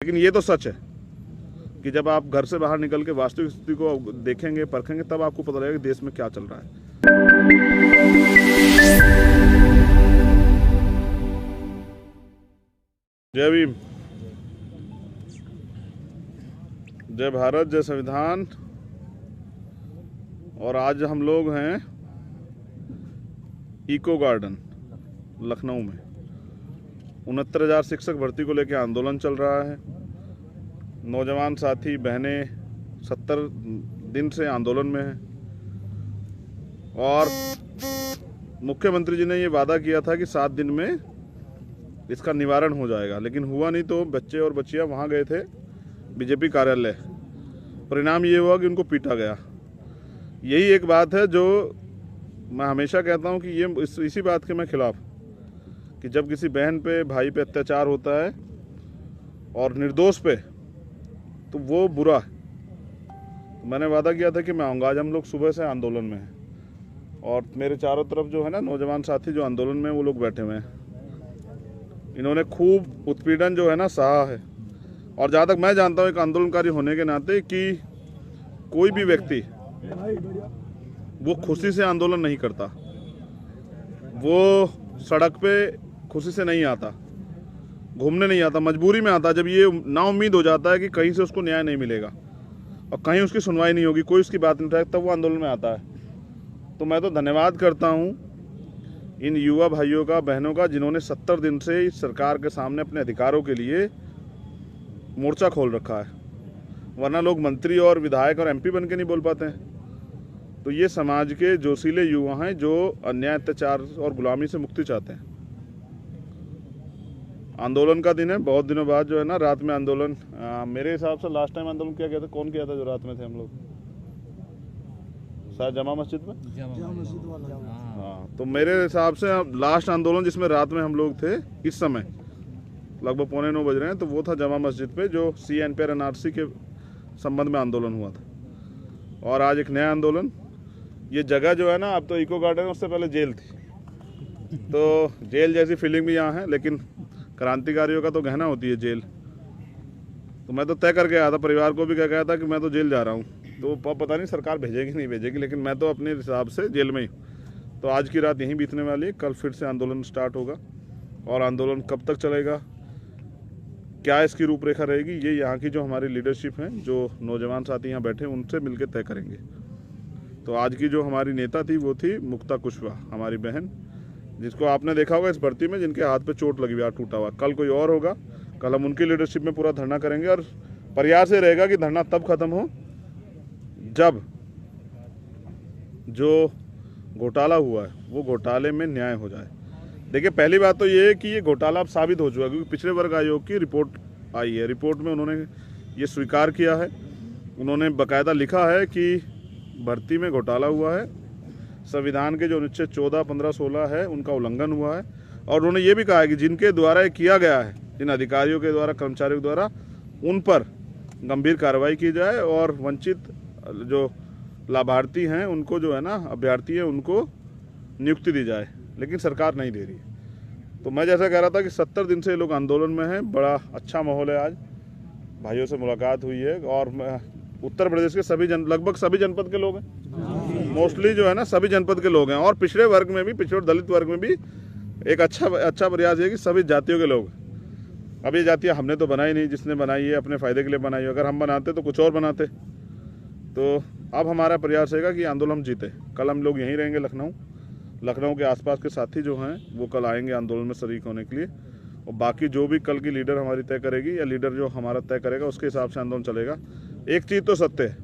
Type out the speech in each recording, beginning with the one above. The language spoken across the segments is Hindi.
लेकिन ये तो सच है कि जब आप घर से बाहर निकल के वास्तविक स्थिति को देखेंगे, परखेंगे, तब आपको पता लगेगा कि देश में क्या चल रहा है। जय भीम, जय भारत, जय संविधान। और आज हम लोग हैं इको गार्डन लखनऊ में। 69,000 शिक्षक भर्ती को लेकर आंदोलन चल रहा है। नौजवान साथी बहनें 70 दिन से आंदोलन में हैं और मुख्यमंत्री जी ने ये वादा किया था कि 7 दिन में इसका निवारण हो जाएगा, लेकिन हुआ नहीं। तो बच्चे और बच्चियां वहाँ गए थे बीजेपी कार्यालय। परिणाम ये हुआ कि उनको पीटा गया। यही एक बात है जो मैं हमेशा कहता हूँ कि ये इसी बात के मैं खिलाफ कि जब किसी बहन पे, भाई पे अत्याचार होता है और निर्दोष पे, तो वो बुरा है। तो मैंने वादा किया था कि मैं आऊँगा। आज हम लोग सुबह से आंदोलन में हैं और मेरे चारों तरफ जो है ना नौजवान साथी जो आंदोलन में वो लोग बैठे हुए हैं। इन्होंने खूब उत्पीड़न जो है ना सहा है। और जहाँ तक मैं जानता हूँ एक आंदोलनकारी होने के नाते कि कोई भी व्यक्ति वो खुशी से आंदोलन नहीं करता, वो सड़क पे खुशी से नहीं आता, घूमने नहीं आता, मजबूरी में आता। जब ये नाउम्मीद हो जाता है कि कहीं से उसको न्याय नहीं मिलेगा और कहीं उसकी सुनवाई नहीं होगी, कोई उसकी बात नहीं उठाएगा, तब वो आंदोलन में आता है। तो मैं तो धन्यवाद करता हूँ इन युवा भाइयों का, बहनों का, जिन्होंने 70 दिन से इस सरकार के सामने अपने अधिकारों के लिए मोर्चा खोल रखा है। वरना लोग मंत्री और विधायक और एमपी बन के नहीं बोल पाते हैं। तो ये समाज के जोशीले युवा हैं जो अन्याय, अत्याचार और गुलामी से मुक्ति चाहते हैं। आंदोलन का दिन है, बहुत दिनों बाद जो है ना रात में आंदोलन। मेरे हिसाब से लास्ट टाइम आंदोलन किया गया था, कौन किया था जो रात में थे हम लोग? शायद जमा मस्जिद में। हाँ, तो मेरे हिसाब से लास्ट आंदोलन जिसमें रात में हम लोग थे, इस समय लगभग 8:45 बज रहे हैं, तो वो था जमा मस्जिद पे, जो CNPR NRC के संबंध में आंदोलन हुआ था। और आज एक नया आंदोलन। ये जगह जो है ना, अब तो इको गार्डन, उससे पहले जेल थी, तो जेल जैसी फीलिंग भी यहाँ है। लेकिन क्रांतिकारियों का तो गहना होती है जेल। तो मैं तो तय करके आया था, परिवार को भी कह गया था कि मैं तो जेल जा रहा हूँ। तो पता नहीं सरकार भेजेगी नहीं भेजेगी, लेकिन मैं तो अपने हिसाब से जेल में ही। तो आज की रात यहीं बीतने वाली है। कल फिर से आंदोलन स्टार्ट होगा और आंदोलन कब तक चलेगा, क्या इसकी रूपरेखा रहेगी, ये यहाँ की जो हमारी लीडरशिप है, जो नौजवान साथी यहाँ बैठे, उनसे मिलकर तय करेंगे। तो आज की जो हमारी नेता थी वो थी मुक्ता कुशवाहा, हमारी बहन, जिसको आपने देखा होगा इस भर्ती में, जिनके हाथ पे चोट लगी हुई, हाथ टूटा हुआ। कल कोई और होगा, कल हम उनकी लीडरशिप में पूरा धरना करेंगे। और प्रयास ये रहेगा कि धरना तब खत्म हो जब जो घोटाला हुआ है वो घोटाले में न्याय हो जाए। देखिए, पहली बात तो ये है कि ये घोटाला अब साबित हो चुका है, क्योंकि पिछड़े वर्ग आयोग की रिपोर्ट आई है। रिपोर्ट में उन्होंने ये स्वीकार किया है, उन्होंने बाकायदा लिखा है कि भर्ती में घोटाला हुआ है, संविधान के जो अनुच्छेद 14, 15, 16 है उनका उल्लंघन हुआ है। और उन्होंने ये भी कहा है कि जिनके द्वारा ये किया गया है, जिन अधिकारियों के द्वारा, कर्मचारियों द्वारा, उन पर गंभीर कार्रवाई की जाए और वंचित जो लाभार्थी हैं उनको, जो है ना अभ्यर्थी हैं, उनको नियुक्ति दी जाए। लेकिन सरकार नहीं दे रही है। तो मैं जैसा कह रहा था कि 70 दिन से ये लोग आंदोलन में हैं। बड़ा अच्छा माहौल है। आज भाइयों से मुलाकात हुई है और उत्तर प्रदेश के सभी लगभग सभी जनपद के लोग हैं, मोस्टली जो है ना सभी जनपद के लोग हैं। और पिछड़े वर्ग में भी, पिछड़े दलित वर्ग में भी एक अच्छा प्रयास है कि सभी जातियों के लोग। अब ये जातियाँ हमने तो बनाई नहीं, जिसने बनाई है अपने फ़ायदे के लिए बनाई है। अगर हम बनाते तो कुछ और बनाते। तो अब हमारा प्रयास रहेगा कि आंदोलन हम जीते। कल हम लोग यहीं रहेंगे लखनऊ के आसपास के साथी जो हैं वो कल आएंगे आंदोलन में शरीक होने के लिए। और बाकी जो भी कल की लीडर हमारी तय करेगी या लीडर जो हमारा तय करेगा, उसके हिसाब से आंदोलन चलेगा। एक चीज़ तो सत्य है,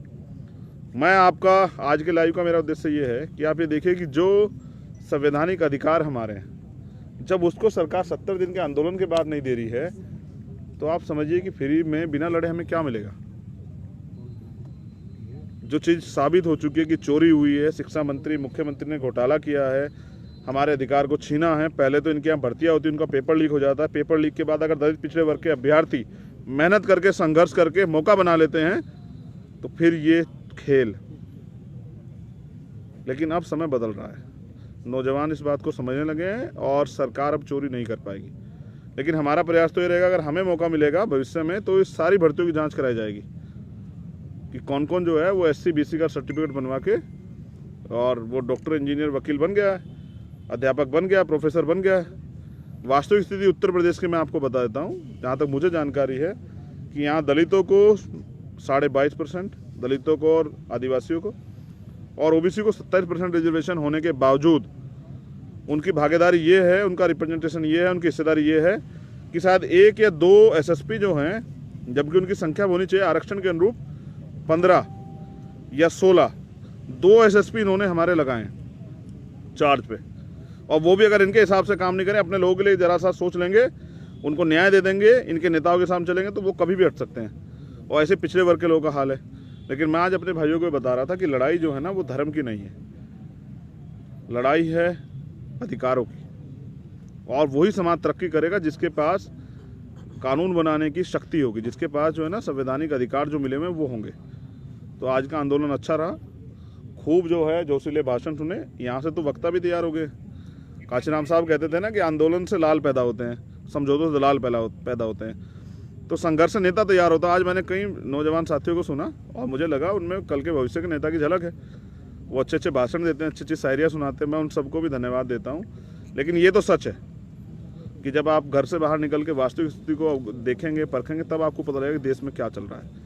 मैं आपका आज के लाइव का मेरा उद्देश्य ये है कि आप ये देखिए कि जो संवैधानिक अधिकार हमारे हैं, जब उसको सरकार 70 दिन के आंदोलन के बाद नहीं दे रही है, तो आप समझिए कि फ्री में बिना लड़े हमें क्या मिलेगा। जो चीज़ साबित हो चुकी है कि चोरी हुई है, शिक्षा मंत्री, मुख्यमंत्री ने घोटाला किया है, हमारे अधिकार को छीना है। पहले तो इनके यहाँ भर्तियाँ होती, उनका पेपर लीक हो जाता है। पेपर लीक के बाद अगर दलित पिछड़े वर्ग के अभ्यर्थी मेहनत करके, संघर्ष करके मौका बना लेते हैं, तो फिर ये खेल। लेकिन अब समय बदल रहा है, नौजवान इस बात को समझने लगे हैं और सरकार अब चोरी नहीं कर पाएगी। लेकिन हमारा प्रयास तो ये रहेगा, अगर हमें मौका मिलेगा भविष्य में तो इस सारी भर्तियों की जांच कराई जाएगी कि कौन कौन जो है वो SC BC का सर्टिफिकेट बनवा के और वो डॉक्टर, इंजीनियर, वकील बन गया है, अध्यापक बन गया, प्रोफेसर बन गया है। वास्तविक स्थिति उत्तर प्रदेश की मैं आपको बता देता हूँ, जहाँ तक मुझे जानकारी है कि यहाँ दलितों को 22.5%, दलितों को और आदिवासियों को और OBC को 27% रिजर्वेशन होने के बावजूद उनकी भागीदारी ये है, उनका रिप्रेजेंटेशन ये है, उनकी हिस्सेदारी ये है कि शायद 1 या 2 SSP जो हैं, जबकि उनकी संख्या होनी चाहिए आरक्षण के अनुरूप 15 या 16, 2 SSP इन्होंने हमारे लगाए हैं चार्ज पे, और वो भी अगर इनके हिसाब से काम नहीं करें, अपने लोगों के लिए जरा सा सोच लेंगे, उनको न्याय दे देंगे, इनके नेताओं के सामने चलेंगे तो वो कभी भी हट सकते हैं। और ऐसे पिछड़े वर्ग के लोगों का हाल है। लेकिन मैं आज अपने भाइयों को बता रहा था कि लड़ाई जो है ना वो धर्म की नहीं है, लड़ाई है अधिकारों की, और वही समाज तरक्की करेगा जिसके पास कानून बनाने की शक्ति होगी, जिसके पास जो है ना संवैधानिक अधिकार जो मिले हुए वो होंगे। तो आज का आंदोलन अच्छा रहा, खूब जो है जोशीले भाषण सुने, यहाँ से तो वक्ता भी तैयार हो गए। काशीराम साहब कहते थे ना कि आंदोलन से लाल पैदा होते हैं, समझौतों से दलाल पैदा होते हैं। तो संघर्ष से नेता तैयार होता है। आज मैंने कई नौजवान साथियों को सुना और मुझे लगा उनमें कल के भविष्य के नेता की झलक है। वो अच्छे अच्छे भाषण देते हैं, अच्छी अच्छी शायरियाँ सुनाते हैं, मैं उन सबको भी धन्यवाद देता हूँ। लेकिन ये तो सच है कि जब आप घर से बाहर निकल के वास्तविक स्थिति को देखेंगे, परखेंगे, तब आपको पता लगेगा कि देश में क्या चल रहा है।